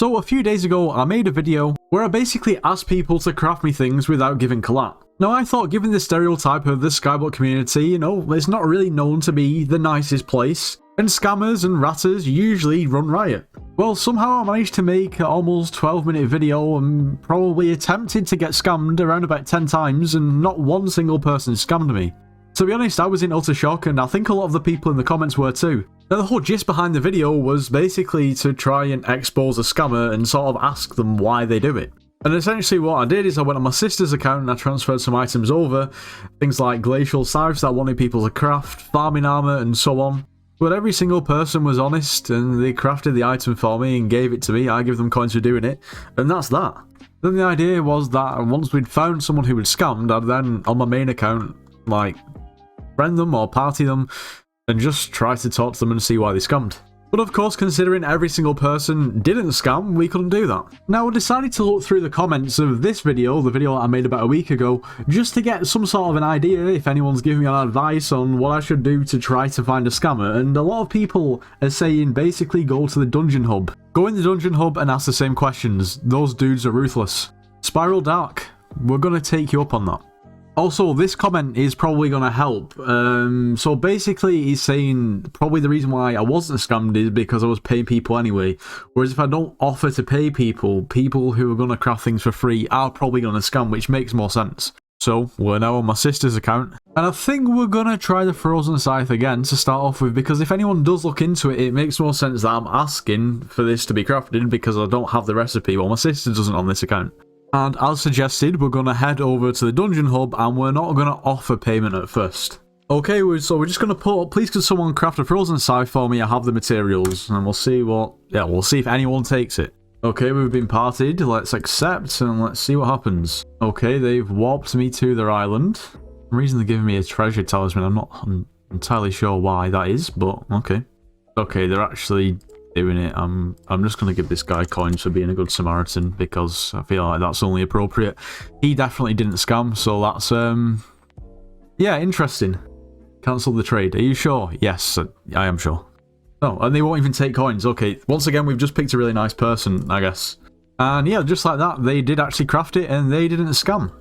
So a few days ago, I made a video where I basically asked people to craft me things without giving collat. Now I thought, given the stereotype of the Skyblock community, you know, it's not really known to be the nicest place, and scammers and ratters usually run riot. Well, somehow I managed to make an almost 12-minute video and probably attempted to get scammed around about 10 times, and not one single person scammed me. To be honest, I was in utter shock, and I think a lot of the people in the comments were too. Now, the whole gist behind the video was basically to try and expose a scammer and sort of ask them why they do it. And essentially what I did is I went on my sister's account and I transferred some items over, things like glacial scythes that I wanted people to craft, farming armor, and so on. But every single person was honest and they crafted the item for me and gave it to me. I give them coins for doing it, and that's that. Then the idea was that once we'd found someone who had scammed, I'd then, on my main account, like, friend them or party them, and just try to talk to them and see why they scammed. But of course, considering every single person didn't scam, we couldn't do that. Now I decided to look through the comments of this video, the video that I made about a week ago, just to get some sort of an idea if anyone's giving me an advice on what I should do to try to find a scammer, and a lot of people are saying basically go to the dungeon hub. Go in the dungeon hub and ask the same questions. Those dudes are ruthless. Spiral Dark, we're gonna take you up on that. Also, this comment is probably going to help. So basically, he's saying probably the reason why I wasn't scammed is because I was paying people anyway. Whereas if I don't offer to pay people, people who are going to craft things for free are probably going to scam, which makes more sense. So, we're now on my sister's account. And I think we're going to try the Frozen Scythe again to start off with, because if anyone does look into it, it makes more sense that I'm asking for this to be crafted because I don't have the recipe. Well, my sister doesn't on this account. And as suggested, we're going to head over to the dungeon hub and we're not going to offer payment at first. Okay, so we're just going to put, please could someone craft a Frozen Scythe for me? I have the materials, and we'll see what, we'll see if anyone takes it. Okay, we've been partied, let's accept and let's see what happens. Okay, they've warped me to their island. For some reason they're giving me a treasure talisman, I'm not entirely sure why that is, but okay. Okay, they're actually doing it. I'm just going to give this guy coins for being a good Samaritan because I feel like that's only appropriate. He definitely didn't scam, so that's yeah, interesting. Cancel the trade. Are you sure? Yes, I am sure. Oh, and they won't even take coins. Okay, once again we've just picked a really nice person, I guess. And yeah, just like that, they did actually craft it and they didn't scam.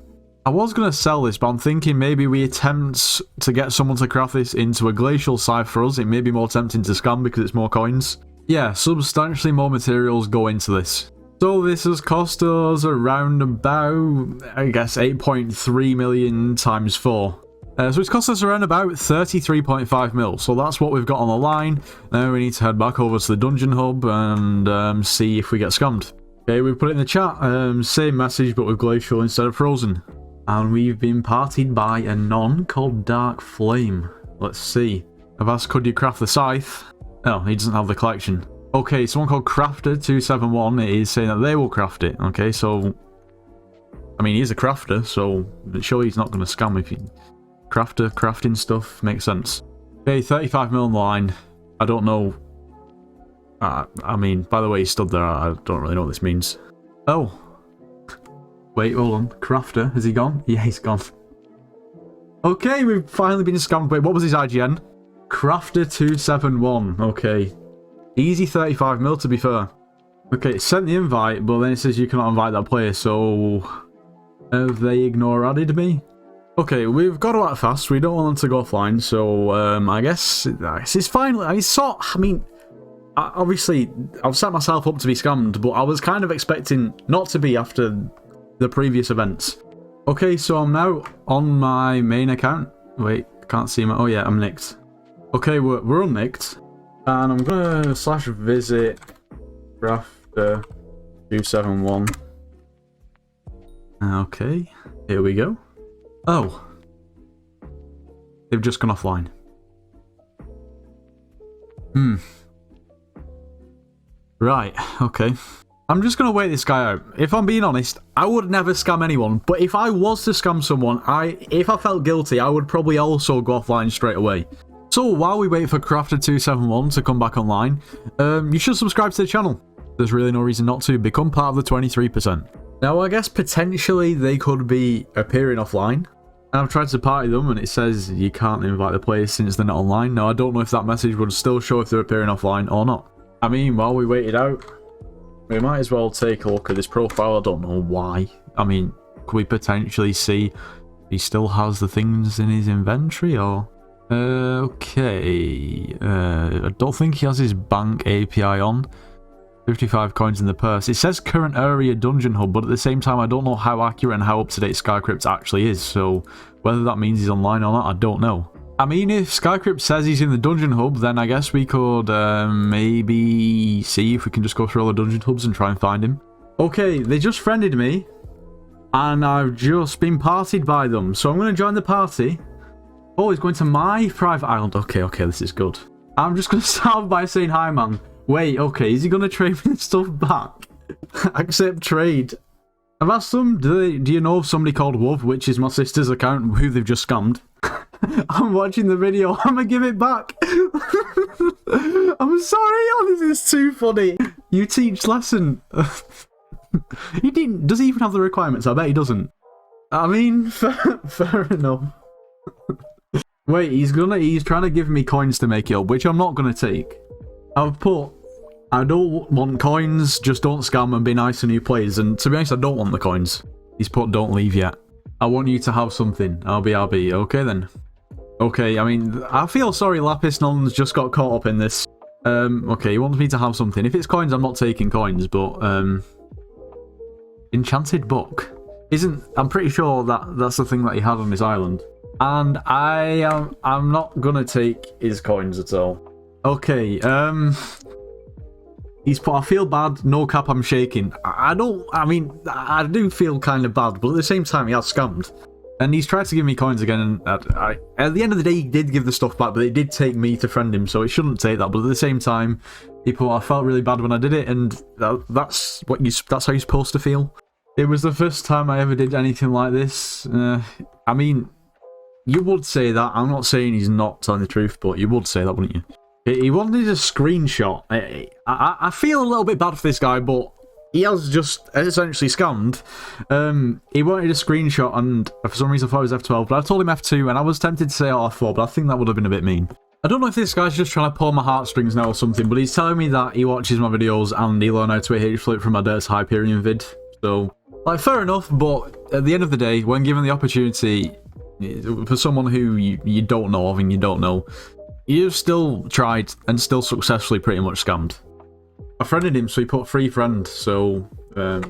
I was going to sell this, but I'm thinking maybe we attempt to get someone to craft this into a glacial scythe for us. It may be more tempting to scam because it's more coins. Yeah, substantially more materials go into this. So this has cost us around about, I guess, 8.3 million times 4. So it's cost us around about 33.5 mil. So that's what we've got on the line. Now we need to head back over to the dungeon hub and see if we get scammed. Okay, we've put it in the chat. Same message, but with glacial instead of frozen. And we've been partied by a non called Dark Flame. Let's see. I've asked, could you craft the scythe? Oh, he doesn't have the collection. Okay, someone called Crafter271 is saying that they will craft it. Okay, so I mean, he's a crafter, so surely he's not going to scam if he... crafting stuff makes sense. Okay, 35 mil on the line. I don't know. I mean, by the way, he stood there. I don't really know what this means. Oh. Wait, hold on. Crafter, has he gone? Yeah, he's gone. Okay, we've finally been scammed. Wait, what was his IGN? Crafter271. Okay. Easy 35 mil, to be fair. Okay, it sent the invite, but then it says you cannot invite that player, so... have they added me? Okay, we've got to act fast. We don't want them to go offline, so I guess it's fine. Obviously, I've set myself up to be scammed, but I was kind of expecting not to be after the previous events. Okay, so I'm now on my main account. Wait, can't see my... oh yeah, I'm nicked. Okay, we're unnicked. And I'm gonna /visit Crafter271. Okay, here we go. Oh. They've just gone offline. Right, okay. I'm just gonna wait this guy out. If I'm being honest, I would never scam anyone, but if I was to scam someone, if I felt guilty, I would probably also go offline straight away. So while we wait for Crafter271 to come back online, you should subscribe to the channel. There's really no reason not to. Become part of the 23%. Now, I guess potentially they could be appearing offline. I've tried to party them and it says you can't invite the players since they're not online. Now, I don't know if that message would still show if they're appearing offline or not. I mean, while we wait it out, We might as well take a look at this profile. I don't know why. I mean, could we potentially see he still has the things in his inventory, or... okay. I don't think he has his bank API on. 55 coins in the purse. It says current area dungeon hub, but at the same time, I don't know how accurate and how up-to-date Skycrypt actually is, so whether that means he's online or not, I don't know. I mean, if Skycrypt says he's in the dungeon hub, then I guess we could maybe see if we can just go through all the dungeon hubs and try and find him. Okay, they just friended me, and I've just been partied by them, so I'm going to join the party. Oh, he's going to my private island. Okay, this is good. I'm just going to start by saying hi, man. Wait, okay, is he going to trade me the stuff back? Accept trade. I've asked them, do you know of somebody called Wolf, which is my sister's account, who they've just scammed? I'm watching the video, I'm going to give it back. I'm sorry, oh, this is too funny. You teach lesson. Does he even have the requirements? I bet he doesn't. I mean, fair enough. Wait, he's trying to give me coins to make it up, which I'm not going to take. I've put, I don't want coins, just don't scam and be nice to new players, and to be honest, I don't want the coins. He's put, don't leave yet. I want you to have something. RB. Okay then. Okay, I mean, I feel sorry Lapis Non's just got caught up in this. Okay, he wants me to have something. If it's coins, I'm not taking coins, but, Enchanted Book. I'm pretty sure that's the thing that he had on his island. And I'm not gonna take his coins at all. Okay, he's put, I feel bad, no cap, I'm shaking. I do feel kind of bad, but at the same time, he has scammed. And he's tried to give me coins again, and at the end of the day, he did give the stuff back, but it did take me to friend him, so it shouldn't take that. But at the same time, people, I felt really bad when I did it, and that's how you're supposed to feel. It was the first time I ever did anything like this. I mean, you would say that. I'm not saying he's not telling the truth, but you would say that, wouldn't you? He wanted a screenshot. I feel a little bit bad for this guy, but he has just essentially scammed. He wanted a screenshot, and for some reason I thought it was F12, but I told him F2, and I was tempted to say R4, but I think that would have been a bit mean. I don't know if this guy's just trying to pull my heartstrings now or something, but he's telling me that he watches my videos and he learned how to H-flip from my Dirt to Hyperion vid. So, like, fair enough, but at the end of the day, when given the opportunity, for someone who you don't know of and you don't know, you've still tried and still successfully pretty much scammed. I friended him, so he put free friend, so... yeah,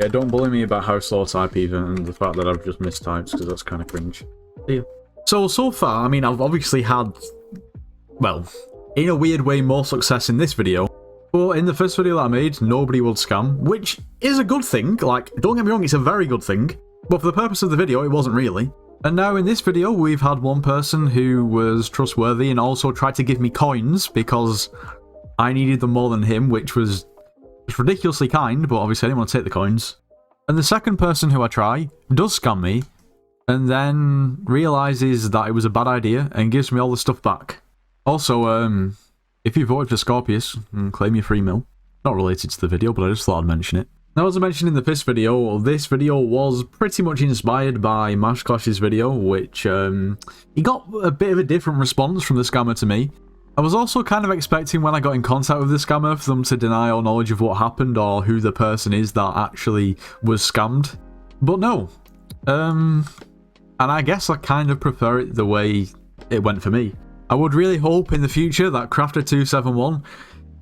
don't bully me about how slow I type even, and the fact that I've just mistyped, because that's kind of cringe. Yeah. So far, I mean, I've obviously had, well, in a weird way, more success in this video. But in the first video that I made, nobody would scam, which is a good thing. Like, don't get me wrong, it's a very good thing. But for the purpose of the video, it wasn't really. And now in this video, we've had one person who was trustworthy and also tried to give me coins because I needed them more than him, which was ridiculously kind, but obviously I didn't want to take the coins. And the second person who I try does scam me and then realizes that it was a bad idea and gives me all the stuff back. Also, if you voted for Scorpius, claim your free mil. Not related to the video, but I just thought I'd mention it. Now, as I mentioned in the first video, this video was pretty much inspired by Mash Clash's video, which he got a bit of a different response from the scammer to me. I was also kind of expecting when I got in contact with the scammer for them to deny all knowledge of what happened or who the person is that actually was scammed. But no. And I guess I kind of prefer it the way it went for me. I would really hope in the future that Crafter271,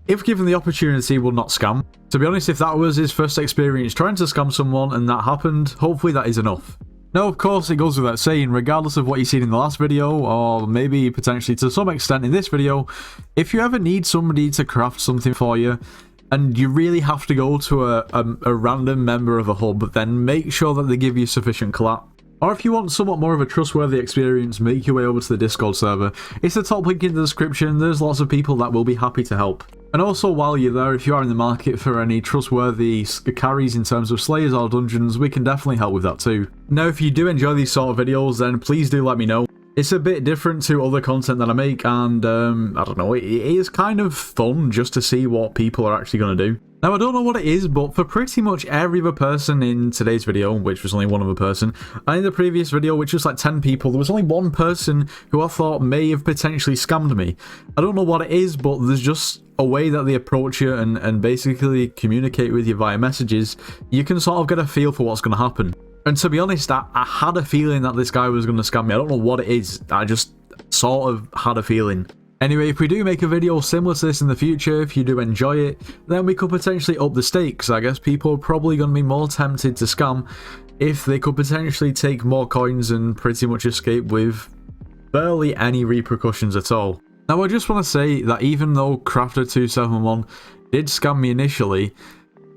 if given the opportunity, will not scam. To be honest, if that was his first experience trying to scam someone and that happened, hopefully that is enough. Now, of course, it goes without saying, regardless of what you've seen in the last video, or maybe potentially to some extent in this video, if you ever need somebody to craft something for you, and you really have to go to a random member of a hub, then make sure that they give you sufficient collab. Or if you want somewhat more of a trustworthy experience, make your way over to the Discord server. It's the top link in the description, there's lots of people that will be happy to help. And also, while you're there, if you are in the market for any trustworthy carries in terms of slayers or dungeons, we can definitely help with that too. Now, if you do enjoy these sort of videos, then please do let me know. It's a bit different to other content that I make, and I don't know, it is kind of fun just to see what people are actually going to do. Now, I don't know what it is, but for pretty much every other person in today's video, which was only one other person, and in the previous video, which was like 10 people, there was only one person who I thought may have potentially scammed me. I don't know what it is, but there's just a way that they approach you and basically communicate with you via messages. You can sort of get a feel for what's going to happen. And to be honest, I had a feeling that this guy was going to scam me. I don't know what it is. I just sort of had a feeling. Anyway, if we do make a video similar to this in the future, if you do enjoy it, then we could potentially up the stakes. I guess people are probably going to be more tempted to scam if they could potentially take more coins and pretty much escape with barely any repercussions at all. Now, I just want to say that even though Crafter271 did scam me initially,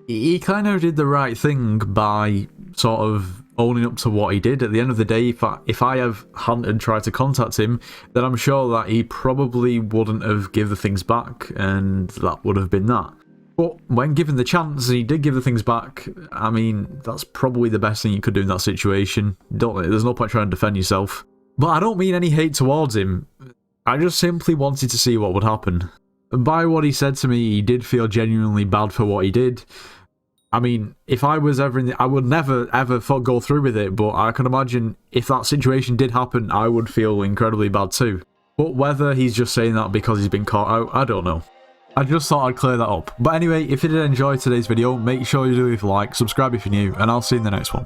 he kind of did the right thing by sort of owning up to what he did. At the end of the day, if I hadn't tried to contact him, then I'm sure that he probably wouldn't have given the things back, and that would have been that. But when given the chance, he did give the things back. I mean, that's probably the best thing you could do in that situation. There's no point trying to defend yourself. But I don't mean any hate towards him. I just simply wanted to see what would happen. By what he said to me, he did feel genuinely bad for what he did. I mean, if I was ever in I would never ever go through with it, but I can imagine if that situation did happen, I would feel incredibly bad too. But whether he's just saying that because he's been caught out, I don't know. I just thought I'd clear that up. But anyway, if you did enjoy today's video, make sure you do leave a like, subscribe if you're new, and I'll see you in the next one.